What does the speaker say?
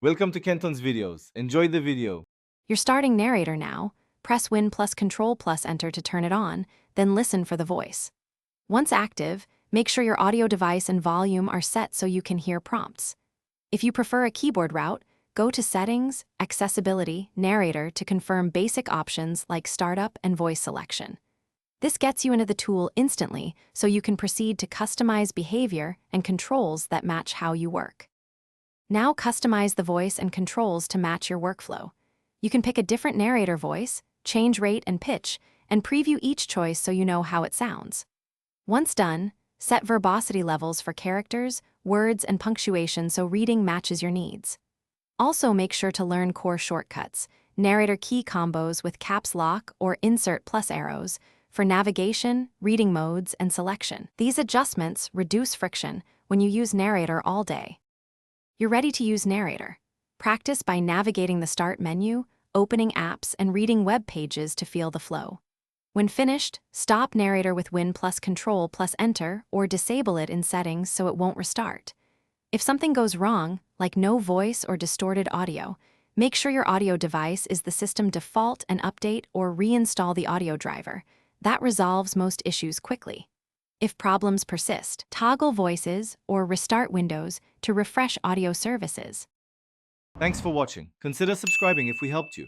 Welcome to Kenton's videos. Enjoy the video. You're starting Narrator now. Press Win plus Control plus Enter to turn it on, then listen for the voice. Once active, make sure your audio device and volume are set so you can hear prompts. If you prefer a keyboard route, go to Settings, Accessibility, Narrator to confirm basic options like Startup and Voice Selection. This gets you into the tool instantly so you can proceed to customize behavior and controls that match how you work. Now customize the voice and controls to match your workflow. You can pick a different narrator voice, change rate and pitch, and preview each choice so you know how it sounds. Once done, set verbosity levels for characters, words, and punctuation so reading matches your needs. Also make sure to learn core shortcuts, narrator key combos with caps lock or insert plus arrows for navigation, reading modes, and selection. These adjustments reduce friction when you use Narrator all day. You're ready to use Narrator. Practice by navigating the Start menu, opening apps, and reading web pages to feel the flow. When finished, stop Narrator with Win plus Control plus Enter or disable it in settings so it won't restart. If something goes wrong, like no voice or distorted audio, make sure your audio device is the system default and update or reinstall the audio driver. That resolves most issues quickly. If problems persist, toggle voices or restart Windows to refresh audio services. Thanks for watching. Consider subscribing if we helped you.